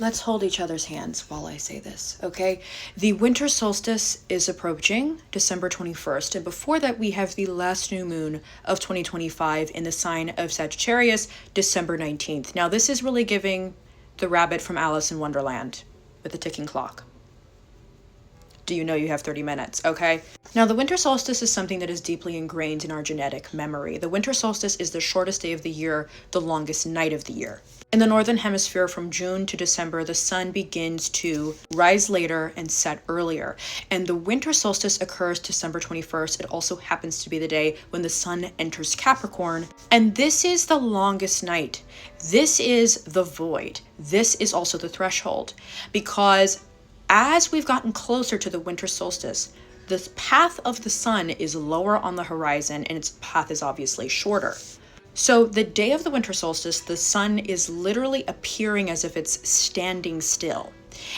let's hold each other's hands while I say this, okay? The winter solstice is approaching December 21st, and before that we have the last new moon of 2025 in the sign of Sagittarius, December 19th. Now this is really giving the rabbit from Alice in Wonderland with the ticking clock. Do you know you have 30 minutes, okay? Now, the winter solstice is something that is deeply ingrained in our genetic memory. The winter solstice is the shortest day of the year, the longest night of the year. In the northern hemisphere, from June to December, the sun begins to rise later and set earlier. And the winter solstice occurs December 21st. It also happens to be the day when the sun enters Capricorn. And this is the longest night. This is the void. This is also the threshold, because as we've gotten closer to the winter solstice, the path of the sun is lower on the horizon and its path is obviously shorter. So the day of the winter solstice, the sun is literally appearing as if it's standing still.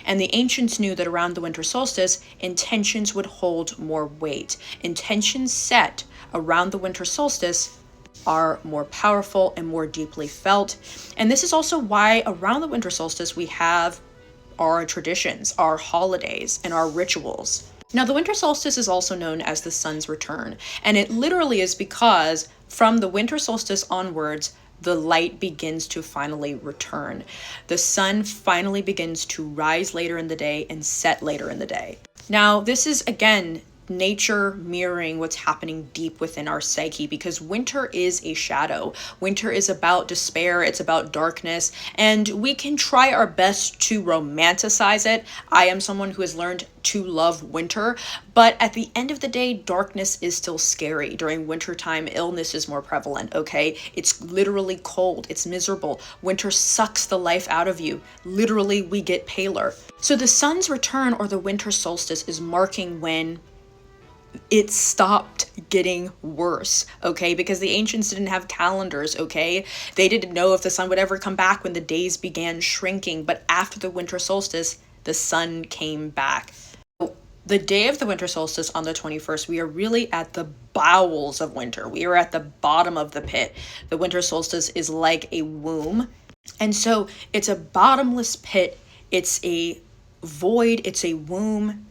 And the ancients knew that around the winter solstice, intentions would hold more weight. Intentions set around the winter solstice are more powerful and more deeply felt. And this is also why around the winter solstice we have our traditions, our holidays, and our rituals. Now, the winter solstice is also known as the sun's return, and it literally is because from the winter solstice onwards, the light begins to finally return. The sun finally begins to rise later in the day and set later in the day. Now, this is, again, nature mirroring what's happening deep within our psyche, because winter is a shadow. Winter is about despair, it's about darkness, and we can try our best to romanticize it. I am someone who has learned to love winter, but at the end of the day, darkness is still scary. During wintertime, illness is more prevalent, okay? It's literally cold, it's miserable. Winter sucks the life out of you. Literally, we get paler. So the sun's return, or the winter solstice, is marking when it stopped getting worse, okay? Because the ancients didn't have calendars, okay? They didn't know if the sun would ever come back when the days began shrinking. But after the winter solstice, the sun came back. The day of the winter solstice on the 21st, we are really at the bowels of winter. We are at the bottom of the pit. The winter solstice is like a womb. And so it's a bottomless pit. It's a void. It's a womb.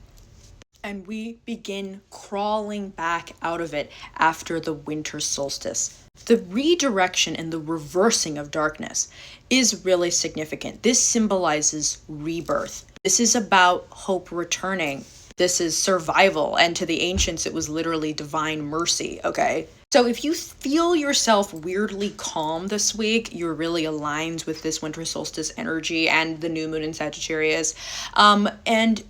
And we begin crawling back out of it after the winter solstice. The redirection and the reversing of darkness is really significant. This symbolizes rebirth. This is about hope returning. This is survival. And to the ancients, it was literally divine mercy, okay? So if you feel yourself weirdly calm this week, you're really aligned with this winter solstice energy and the new moon in Sagittarius. And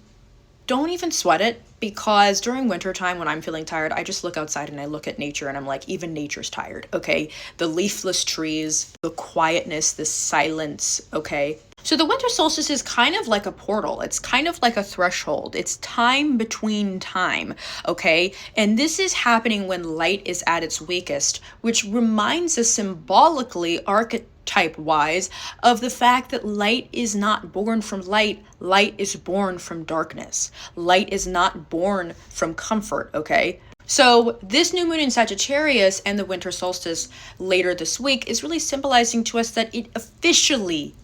don't even sweat it, because during wintertime when I'm feeling tired, I just look outside and I look at nature and I'm like, even nature's tired, okay? The leafless trees, the quietness, the silence, okay? So the winter solstice is kind of like a portal. It's kind of like a threshold. It's time between time, okay? And this is happening when light is at its weakest, which reminds us symbolically, archetype-wise, of the fact that light is not born from light. Light is born from darkness. Light is not born from comfort, okay? So this new moon in Sagittarius and the winter solstice later this week is really symbolizing to us that it officially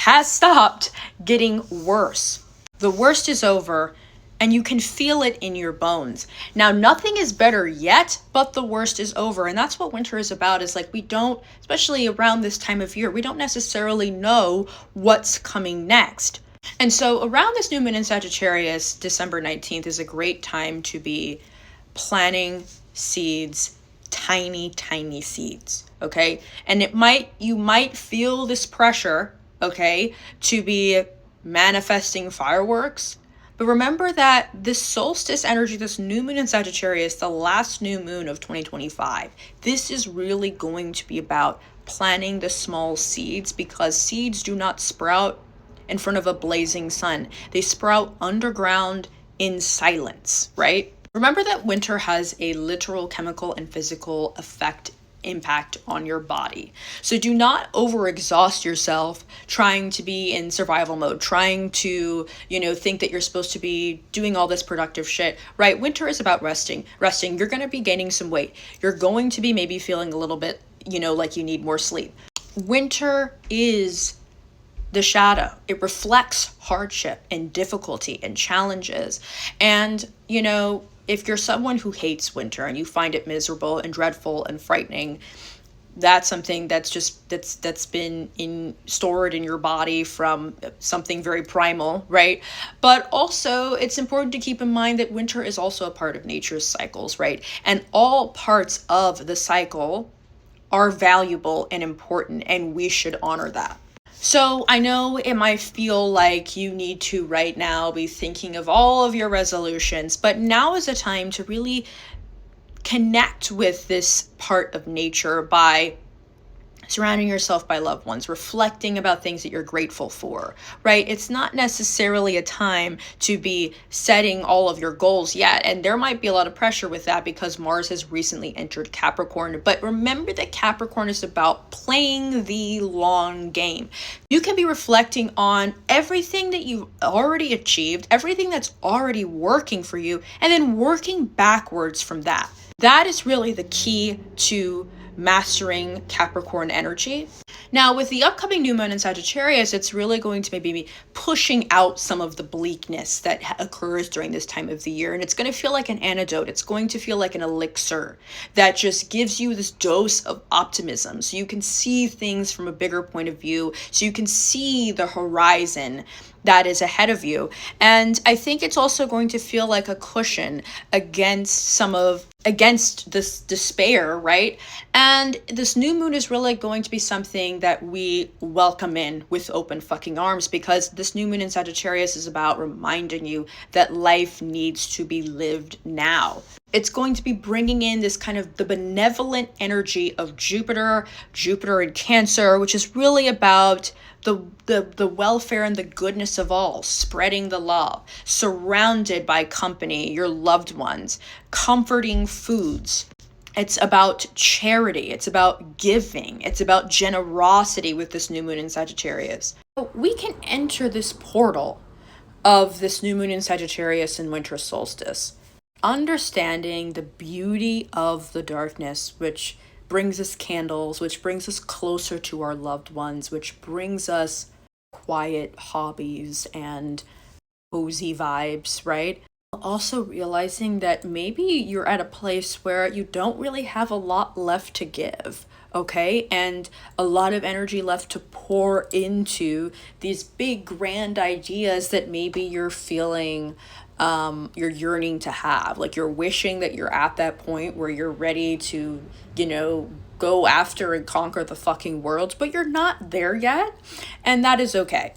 has stopped getting worse. The worst is over, and you can feel it in your bones. Now, nothing is better yet, but the worst is over. And that's what winter is about, is like we don't, especially around this time of year, we don't necessarily know what's coming next. And so around this new moon in Sagittarius, December 19th is a great time to be planting seeds, tiny, tiny seeds, okay? And you might feel this pressure, okay, to be manifesting fireworks. But remember that this solstice energy, this new moon in Sagittarius, the last new moon of 2025, this is really going to be about planting the small seeds, because seeds do not sprout in front of a blazing sun. They sprout underground in silence, right? Remember that winter has a literal chemical and physical impact on your body. So do not overexhaust yourself trying to be in survival mode, trying to, think that you're supposed to be doing all this productive shit, right? Winter is about resting. You're going to be gaining some weight. You're going to be maybe feeling a little bit, like you need more sleep. Winter is the shadow. It reflects hardship and difficulty and challenges. And, if you're someone who hates winter and you find it miserable and dreadful and frightening, that's something that's been stored in your body from something very primal, right? But also it's important to keep in mind that winter is also a part of nature's cycles, right? And all parts of the cycle are valuable and important, and we should honor that. So I know it might feel like you need to right now be thinking of all of your resolutions, but now is a time to really connect with this part of nature by surrounding yourself by loved ones, reflecting about things that you're grateful for, right? It's not necessarily a time to be setting all of your goals yet. And there might be a lot of pressure with that because Mars has recently entered Capricorn. But remember that Capricorn is about playing the long game. You can be reflecting on everything that you've already achieved, everything that's already working for you, and then working backwards from that. That is really the key to mastering Capricorn energy. Now, with the upcoming new moon in Sagittarius, it's really going to maybe be pushing out some of the bleakness that occurs during this time of the year. And it's going to feel like an antidote. It's going to feel like an elixir that just gives you this dose of optimism. So you can see things from a bigger point of view. So you can see the horizon that is ahead of you. And I think it's also going to feel like a cushion against this despair, right? And this new moon is really going to be something that we welcome in with open fucking arms, because this new moon in Sagittarius is about reminding you that life needs to be lived now. It's going to be bringing in this kind of the benevolent energy of Jupiter in Cancer, which is really about the welfare and the goodness of all, spreading the love, surrounded by company, your loved ones, comforting foods. It's about charity. It's about giving. It's about generosity with this new moon in Sagittarius. We can enter this portal of this new moon in Sagittarius and winter solstice, understanding the beauty of the darkness, which brings us candles, which brings us closer to our loved ones, which brings us quiet hobbies and cozy vibes, right? Also realizing that maybe you're at a place where you don't really have a lot left to give, okay? And a lot of energy left to pour into these big grand ideas that maybe you're feeling you're yearning to have. Like you're wishing that you're at that point where you're ready to, go after and conquer the fucking world, but you're not there yet. And that is okay.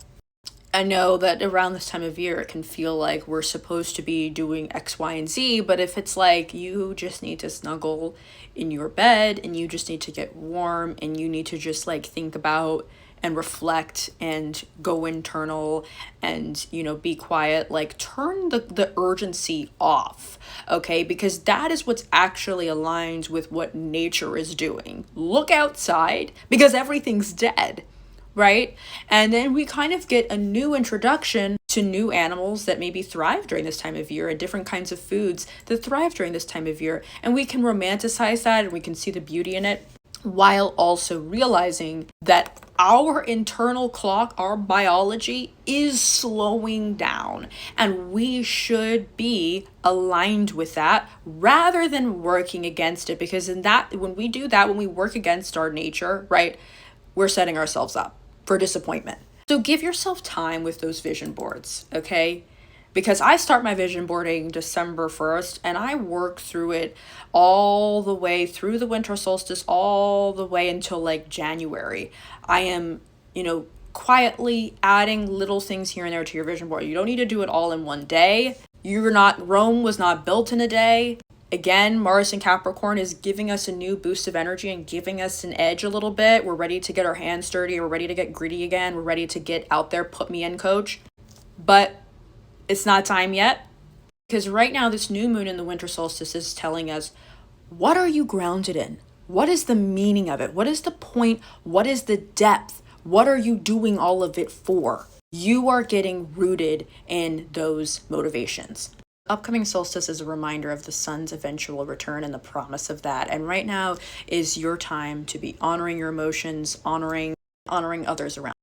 I know that around this time of year, it can feel like we're supposed to be doing X, Y, and Z, but if it's like you just need to snuggle in your bed and you just need to get warm and you need to just like think about and reflect and go internal and, be quiet, like turn the urgency off, okay? Because that is what's actually aligned with what nature is doing. Look outside because everything's dead. Right? And then we kind of get a new introduction to new animals that maybe thrive during this time of year and different kinds of foods that thrive during this time of year. And we can romanticize that and we can see the beauty in it, while also realizing that our internal clock, our biology is slowing down and we should be aligned with that rather than working against it. Because when we do that, when we work against our nature, right, we're setting ourselves up for disappointment. So give yourself time with those vision boards, okay? Because I start my vision boarding December 1st and I work through it all the way through the winter solstice, all the way until like January. I am, quietly adding little things here and there to your vision board. You don't need to do it all in one day. Rome was not built in a day. Again, Mars in Capricorn is giving us a new boost of energy and giving us an edge a little bit. We're ready to get our hands dirty. We're ready to get gritty again. We're ready to get out there, put me in, coach. But it's not time yet, because right now this new moon in the winter solstice is telling us, what are you grounded in? What is the meaning of it? What is the point? What is the depth? What are you doing all of it for? You are getting rooted in those motivations. Upcoming solstice is a reminder of the sun's eventual return and the promise of that. And right now is your time to be honoring your emotions, honoring others around.